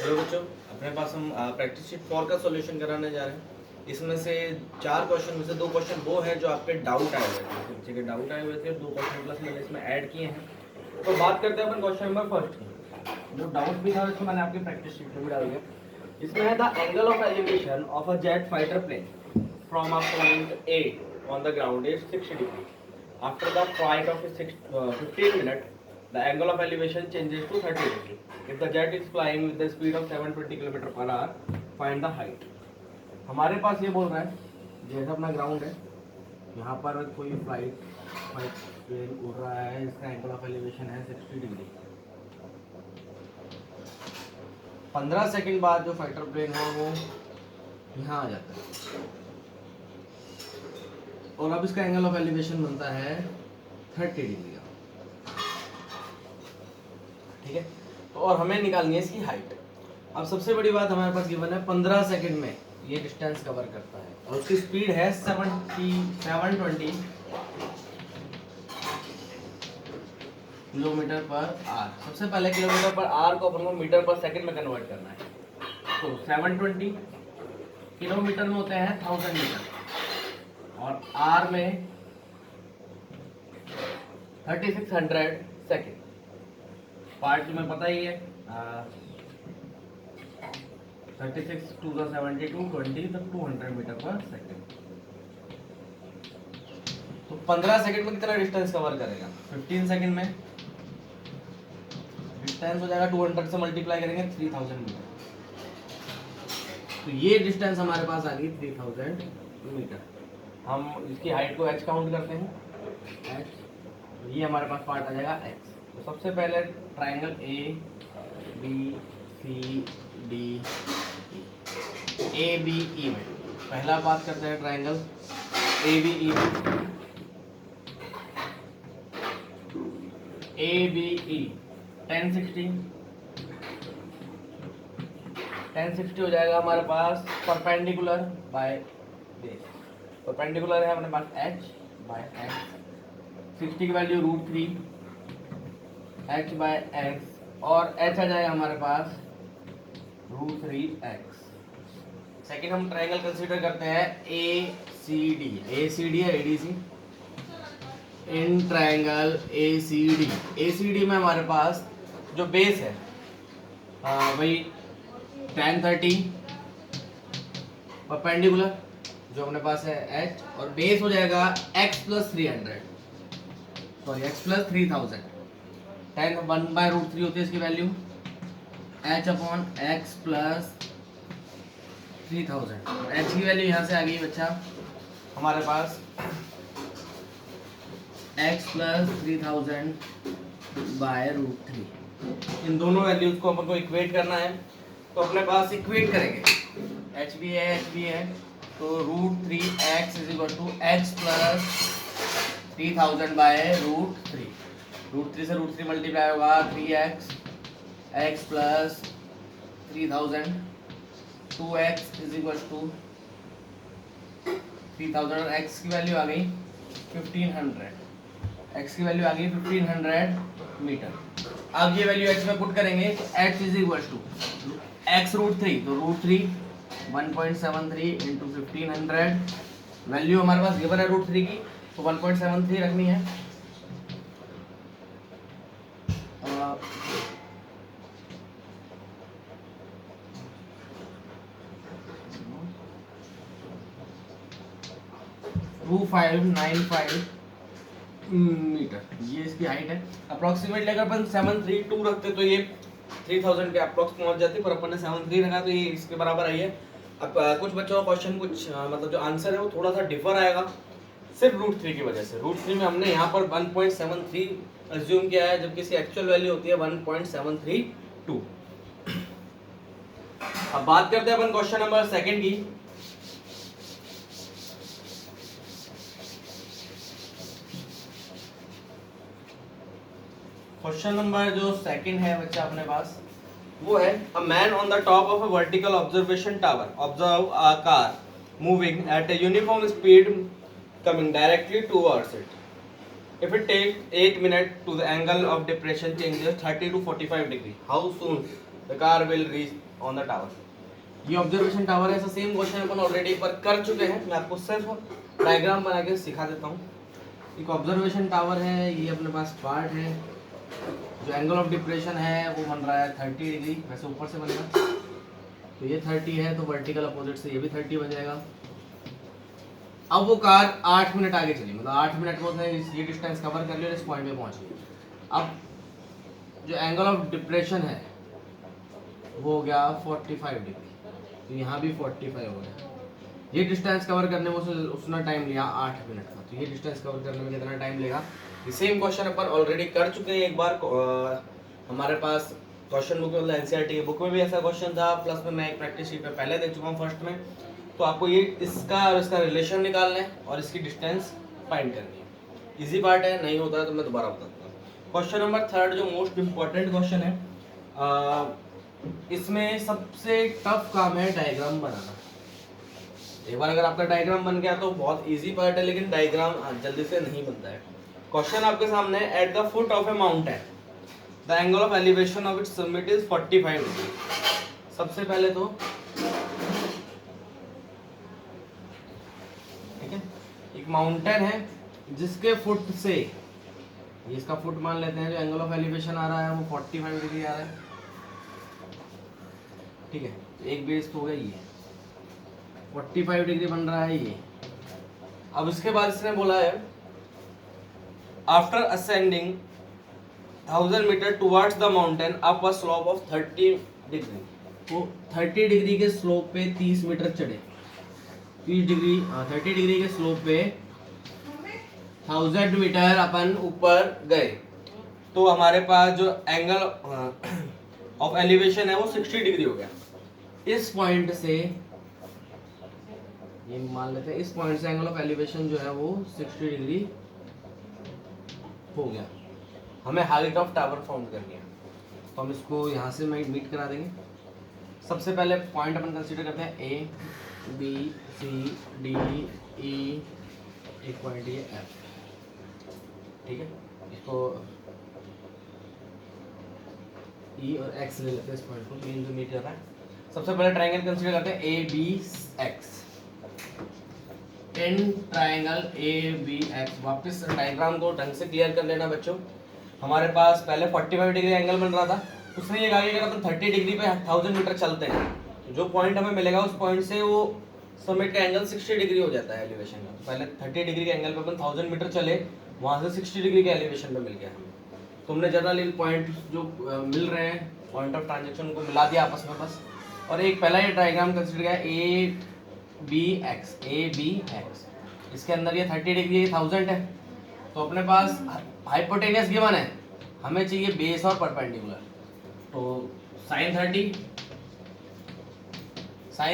Hello बच्चों, अपने पास हम प्रैक्टिस शीट 4 का सॉल्यूशन कराने जा रहे हैं। इसमें से 4 क्वेश्चन में से 2 क्वेश्चन वो हैं जो आपके डाउट आए हुए थे, बच्चे के डाउट आए हुए थे। 2 क्वेश्चन प्लस मैंने इसमें ऐड किए हैं। तो बात करते हैं अपन क्वेश्चन नंबर फर्स्ट की। जो डाउट भी था इसको मैंने आपकी प्रैक्टिस शीट में भी डाल दिया। इसमें है the angle of elevation of a jet fighter plane from a point A on the ground is 60 degree. After the flight of 15 minute the angle of elevation changes to 30 degree. If the jet is flying with the speed of 720 km per hour, find the height. हमारे पास ये बोल रहा है, जैसा अपना ground है, यहाँ पर कोई फ्लाइट प्लेन उड़ रहा है, इसका एंगल ऑफ एलिवेशन है 60 डिग्री। 15 सेकंड बाद जो फाइटर प्लेन है वो यहाँ आ जाता है और अब इसका एंगल ऑफ एलिवेशन बनता है 30 डिग्री का। ठीक है, तो और हमें निकालनी है इसकी हाइट। अब सबसे बड़ी बात हमारे पास गिवन है 15 सेकंड में ये डिस्टेंस कवर करता है और उसकी स्पीड है 720 किलोमीटर पर आवर। सबसे पहले किलोमीटर पर आवर को अपन को मीटर पर सेकंड में कन्वर्ट करना है। तो 720 किलोमीटर में होते हैं 1000 मीटर और आवर में 3600 सेकंड। पार्ट में पता ही है 36 टू द 72 20 तक 200 मीटर पर सेकंड। तो 15 सेकंड में कितना डिस्टेंस कवर करेगा? 15 सेकंड में डिस्टेंस हो जाएगा 200 से मल्टीप्लाई करेंगे 3000 मीटर। तो ये डिस्टेंस हमारे पास आ गई 3000 मीटर। हम इसकी हाइट को h काउंट करते हैं, h। तो ये हमारे पास पार्ट आ जाएगा x। तो सबसे पहले triangle A B C D A B E में पहला बात करते हैं ट्राइंगल ए बी ई में। ए बी ई 1060 हो जाएगा हमारे पास परपेंडिकुलर बाय बेस। परपेंडिकुलर है हमारे पास h बाय x। 60 की वैल्यू √3 h बाय x और h आ जाएगा हमारे पास √3x। सेकेंड हम ट्राइंगल कंसीडर करते हैं A C D. A C D है ADC। In triangle A C D में हमारे पास जो बेस है वही 1030 परपेंडिकुलर जो अपने पास है h और बेस हो जाएगा x plus 300 sorry x plus 3000। 10 1/√3 होती है इसकी value h upon x plus 3000 और h की वैल्यू यहाँ से आ गई बच्चा हमारे पास x प्लस 3000 बाय √3। इन दोनों वैल्यूज को अपन को इक्वेट करना है। तो अपने पास इक्वेट करेंगे h भी है तो √3x is equal to x plus 3000 by √3। √3 से √3 मल्टीप्लाई होगा 3x x plus 3000 2x is equal to 3000 और x की वैल्यू आ गई 1500। x की वैल्यू आ गई 1500 मीटर। अब ये वैल्यू x में पुट करेंगे तो x is equal to x √3 तो √3 1.73 इंटू 1500। वैल्यू हमारे पास गिवन है √3 की तो 1.73 रखनी है। 2595 मीटर ये इसकी हाइट है। अप्रोक्सीमेटली अगर अपन 732 रखते तो ये 3000 के अप्रोक्स पहुंच जाती, पर अपन ने 73 रखा तो ये इसके बराबर आई है। अब कुछ बच्चों का क्वेश्चन कुछ मतलब जो आंसर है वो थोड़ा सा डिफर आएगा सिर्फ √3 की वजह से। √3 में हमने यहाँ पर 1.73 अज्यूम किया है जबकि इसकी एक्चुअल वैल्यू होती है 1.732। अब बात करते हैं अपन क्वेश्चन नंबर सेकंड की। क्वेश्चन नंबर जो सेकंड है बच्चा अपने पास वो है a man on the top of a vertical observation tower observe a car moving at a uniform speed coming directly towards it. If it takes 8 minutes to the angle of depression changes 30 to 45 degree. How soon the car will reach on the tower. ये observation tower है। ऐसा same question अपन already पर कर चुके हैं, मैं आपको सिर्फ डायग्राम बना के सिखा देता हूँ। एक ऑब्जर्वेशन टावर है, ये अपने पास पार्ट है, जो एंगल ऑफ डिप्रेशन है वो बन रहा है 30 डिग्री, वैसे ऊपर से बनेगा तो ये 30 है, तो वर्टिकल अपोजिट से ये भी 30 बन जाएगा। अब वो कार 8 मिनट आगे चली, मतलब 8 मिनट में उसने ये डिस्टेंस कवर कर लिया और इस पॉइंट पे पहुंच गई। अब जो एंगल ऑफ डिप्रेशन है वो हो गया 45 डिग्री, तो यहाँ भी 45 हो गया। ये डिस्टेंस कवर करने में उसने टाइम लिया 8 मिनट का, तो ये डिस्टेंस कवर करने में कितना टाइम लेगा? ये सेम क्वेश्चन अपन ऑलरेडी कर चुके हैं एक बार। हमारे पास क्वेश्चन बुक में, मतलब एनसीईआरटी की बुक में भी ऐसा क्वेश्चन था, प्लस में मैं एक प्रैक्टिस शीट पे पहले दे चुका हूँ फर्स्ट में। तो आपको ये इसका और इसका रिलेशन निकालना है और इसकी डिस्टेंस फाइंड करनी है। इजी पार्ट है, नहीं होता है तो मैं दोबारा बताता हूँ। क्वेश्चन नंबर 3 जो मोस्ट इम्पोर्टेंट क्वेश्चन है, इसमें सबसे टफ काम है डायग्राम बनाना। एक बार अगर आपका डायग्राम बन गया तो बहुत इजी पार्ट है, लेकिन डायग्राम जल्दी से नहीं बनता है। क्वेश्चन आपके सामने, at the foot of A mountain the angle of elevation of its summit is 45 degree. सबसे पहले तो ठीक है, एक माउंटेन है जिसके फुट से, इसका फुट मान लेते हैं, जो एंगल ऑफ एलिवेशन आ रहा है वो 45 डिग्री आ रहा है। ठीक है, एक बेस तो हो गया, ये 45 डिग्री बन रहा है ये। अब इसके बाद इसने बोला है after ascending 1000 metre towards the mountain up a slope of 30 degree, तो 30 डिग्री के स्लोप पे 30 मीटर चढ़े, 30 डिग्री के स्लोप पे 1000 मीटर अपन ऊपर गए, तो हमारे पास जो एंगल ऑफ एलिवेशन है वो 60 डिग्री हो गया। इस पॉइंट से, ये मान लेते हैं, इस पॉइंट से एंगल ऑफ एलिवेशन जो है वो 60 डिग्री हो गया। हमें हाइट ऑफ टावर फाउंड करनी है, तो हम इसको यहाँ से मीट करा देंगे। सबसे पहले पॉइंट अपन कंसीडर करते हैं A B C D E, एक पॉइंट ये एफ। ठीक है, इसको ई और एक्स ले लेते हैं, इस पॉइंट को मेन जो मीट कर रहा है। सबसे पहले ट्रायंगल कंसीडर करते हैं A B X. In triangle A B X, वापस डायग्राम को ढंग से क्लियर कर लेना बच्चों। हमारे पास पहले 45 डिग्री एंगल बन रहा था, उसने ये कहा कि अगर अपन 30 डिग्री पे 1000 मीटर चलते हैं तो जो पॉइंट हमें मिलेगा उस पॉइंट से वो समिट का एंगल 60 डिग्री हो जाता है एलिवेशन का। तो पहले 30 डिग्री के एंगल पे अपन 1000 मीटर चले, वहाँ से 60 डिग्री के एलिवेशन पे मिल गया हमें। तुमने जनरली पॉइंट जो मिल रहे हैं, पॉइंट ऑफ ट्रांजेक्शन को मिला दिया आपस में बस। और एक पहला ये डायग्राम कंसीडर किया A B X, A B X, इसके अंदर ये 30 डिग्री, ये 1000 है, तो अपने पास हाइपोटेनियस गिवन है, हमें चाहिए बेस और परपेंडिकुलर। तो साइन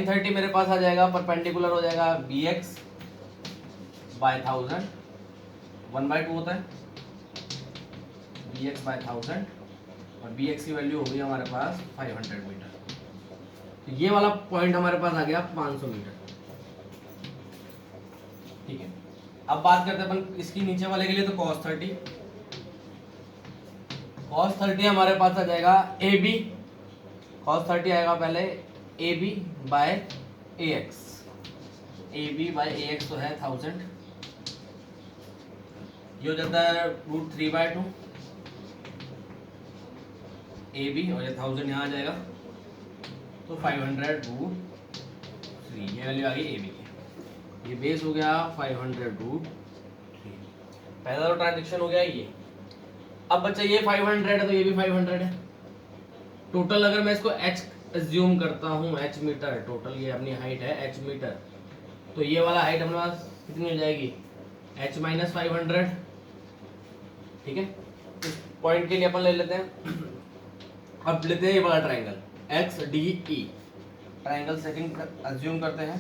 30 मेरे पास आ जाएगा, परपेंडिकुलर हो जाएगा बी एक्स बाय 1000, 1/2 होता है बी एक्स बाय 1000, और बी एक्स की वैल्यू हो गई हमारे पास 500 मीटर। तो ये वाला पॉइंट हमारे पास आ गया 500 मीटर। ठीक है, अब बात करते हैं अपन इसकी नीचे वाले के लिए, तो cos 30 हमारे पास आ जाएगा ए बी, cos 30 आएगा पहले A B by A X, A B by A X तो है 1000, ये हो जाता है √3/2 ए बी, और ये 1000 यहाँ आ जाएगा, तो 500√3, ये वैल्यू आ गई ए बी की। ये बेस हो गया 500√3, पहला तो ट्रांजेक्शन हो गया ये। अब बच्चा ये 500 है तो ये भी 500 है। टोटल अगर मैं इसको h एज्यूम करता हूँ, h मीटर टोटल, ये अपनी हाइट है h मीटर, तो ये वाला हाइट हमारे पास कितनी हो जाएगी, h - 500। ठीक है, इस पॉइंट के लिए अपन ले लेते हैं, अब लेते हैं ये वाला triangle x D E, triangle second assume करते हैं।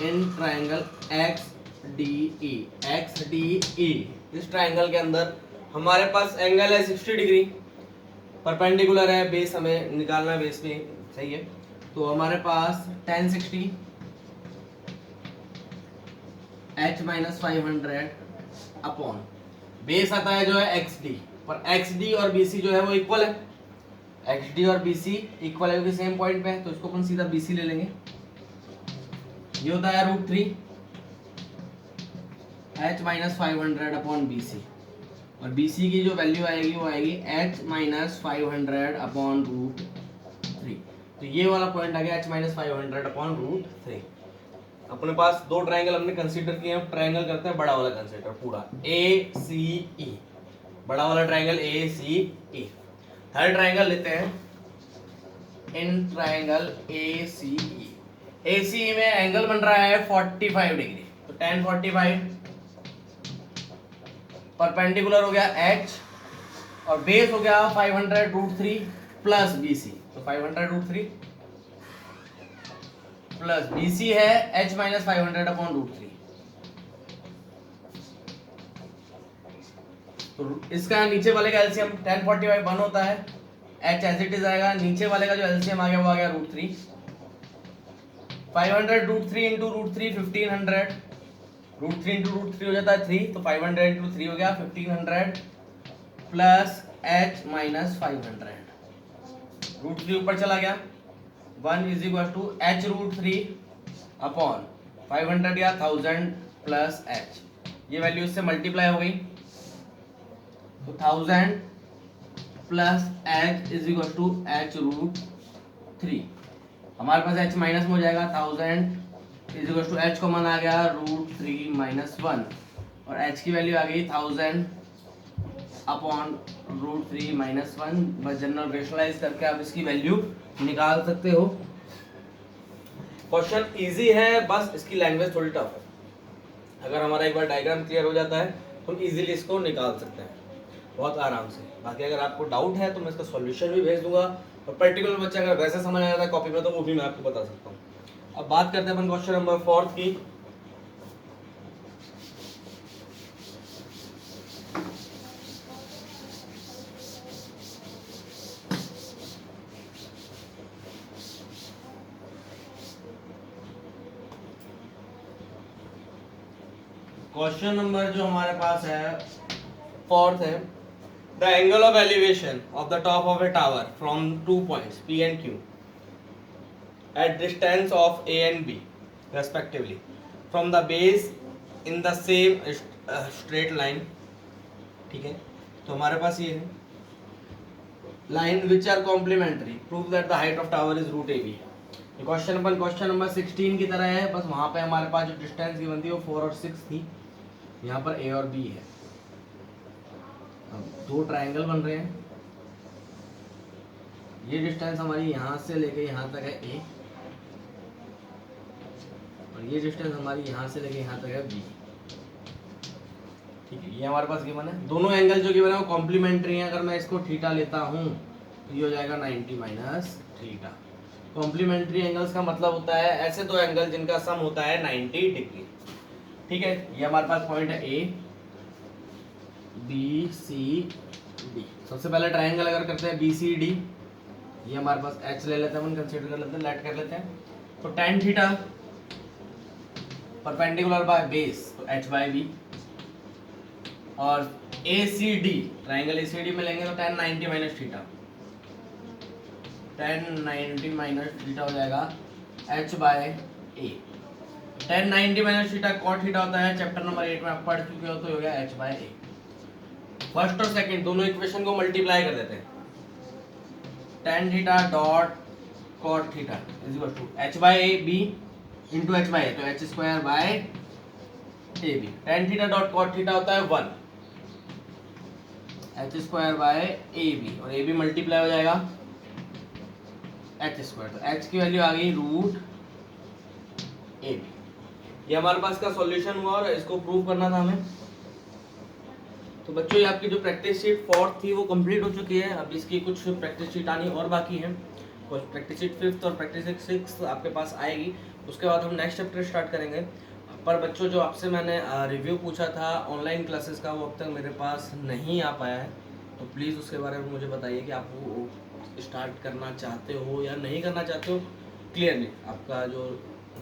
In triangle x D E, इस ट्राइंगल के अंदर हमारे पास एंगल है 60 डिग्री, परपेंडिकुलर है, बेस हमें निकालना है, बेस में सही है। तो हमारे पास tan 60 h - 500 अपॉन बेस आता है जो है xd, पर एक्स डी और बी सी जो है वो इक्वल है, एक्स डी और बी सी इक्वल है क्योंकि सेम पॉइंट पे है, तो इसको अपन सीधा बी सी ले लेंगे। ये होता है √3 h minus 500 upon B C, और बी सी की जो वैल्यू आएगी वो आएगी h माइनस 500 अपॉन √3। तो ये वाला पॉइंट आ गया h माइनस 500 अपॉन √3। अपने पास दो ट्रायंगल हमने कंसीडर किए हैं, ट्रायंगल करते हैं बड़ा वाला कंसीडर पूरा ए सी ई, बड़ा वाला triangle A C E. Third triangle लेते हैं, इन triangle A C E. A C ई में एंगल बन रहा है 45 डिग्री, तो tan 45, परपेंडिकुलर हो गया h और बेस हो गया 500√3 प्लस बी सी, तो 500√3 प्लस बी सी है h माइनस 500 अपॉन √3। तो इसका नीचे वाले का एलसीएम tan 45 1 होता है, h एज इट इज आएगा, नीचे वाले का जो एलसीएम आ गया वो आ गया √3, 500√3 इंटू √3 1500, √3 इंटू √3 हो जाता है 3, तो 500 इंटू 3 हो गया 1500 प्लस h माइनस 500, √3 ऊपर चला गया, 1 is equal to h √3 upon 500 या 1000 प्लस h, ये वैल्यू इससे मल्टीप्लाई हो गई, तो 1000 plus h is equal to h √3। हमारे पास h माइनस में हो जाएगा, 1000 is equal to h common आ गया √3 माइनस 1, और h की वैल्यू आ गई 1000 अपॉन √3 माइनस 1। बस जनरल रेशनलाइज करके आप इसकी वैल्यू निकाल सकते हो। क्वेश्चन इजी है, बस इसकी लैंग्वेज थोड़ी टफ है। अगर हमारा एक बार डायग्राम क्लियर हो जाता है तो हम इजीली इसको निकाल सकते हैं बहुत आराम से। बाकी अगर आपको डाउट है तो मैं इसका सॉल्यूशन भी भेज दूंगा, और पर्टिकुलर बच्चा अगर वैसे समझ आ जाता है कॉपी में तो वो भी मैं आपको बता सकता हूँ। अब बात करते हैं अपन क्वेश्चन नंबर 4 की। क्वेश्चन नंबर जो हमारे पास है 4th है, the angle of elevation of the top of A tower from 2 points P and Q at distance of A and B respectively from the base in the same straight line। ठीक है, तो हमारे पास ये है line which are complementary, prove that the height of tower is √AB। Question अपन question number 16 की तरह है, बस वहां पे हमारे पास जो डिस्टेंस गिवन थी वो 4 और 6 थी, यहाँ पर A और B है। अब दो ट्रायंगल बन रहे हैं, ये डिस्टेंस हमारी यहाँ से लेके यहाँ तक है A, और ये डिस्टेंस हमारी यहाँ से लेके यहाँ तक है B। ठीक है, ये हमारे पास गिवन है। दोनों एंगल जो गिवन है वो कॉम्प्लीमेंट्री हैं। अगर मैं इसको थीटा लेता हूँ तो ये हो जाएगा 90 माइनस थीटा। कॉम्प्लीमेंट्री एंगल्स का मतलब होता है ऐसे दो एंगल जिनका सम होता है 90 डिग्री। ठीक है, ये हमारे पास पॉइंट है A B C D। सबसे पहले ट्रायंगल अगर करते हैं BCD, ये हमारे पास H ले लेते हैं, अपन कंसीडर कर लेते हैं, लेट कर लेते हैं। तो tan theta perpendicular by base, तो H बाय B, और ACD ट्रायंगल ACD में लेंगे तो tan 90 minus theta, tan 90 minus theta हो जाएगा H by A। tan 90 minus theta cot theta होता है, चैप्टर नंबर 8 में आप पढ़ चुके हो, तो हो गया H बाय A। फर्स्ट और सेकंड दोनों इक्वेशन को मल्टीप्लाई कर देते हैं, tan theta dot cot theta is equal to H by B into H by A, तो H square by AB। tan theta dot cot theta होता है 1, H square by AB, और AB multiply हो जाएगा H square, तो H की value आ गई √AB। ये हमारे पास का सॉल्यूशन हुआ और इसको प्रूव करना था हमें। तो बच्चों ये आपकी जो प्रैक्टिस शीट 4 थी वो कंप्लीट हो चुकी है। अब इसकी कुछ प्रैक्टिस शीट आनी और बाकी है, कुछ प्रैक्टिस शीट 5th और प्रैक्टिस शीट 6th आपके पास आएगी। उसके बाद हम नेक्स्ट चैप्टर स्टार्ट करेंगे। पर बच्चों जो आपसे मैंने रिव्यू पूछा था ऑनलाइन क्लासेस का, वो अब तक मेरे पास नहीं आ पाया है, तो प्लीज़ उसके बारे में मुझे बताइए कि आप वो स्टार्ट करना चाहते हो या नहीं करना चाहते हो। क्लियरली आपका जो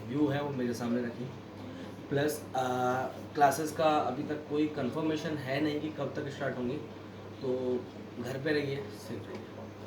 व्यू है वो मेरे सामने रखिए। प्लस क्लासेस का अभी तक कोई कंफर्मेशन है नहीं कि कब तक स्टार्ट होंगी, तो घर पे रहिए, सेफ रहिए।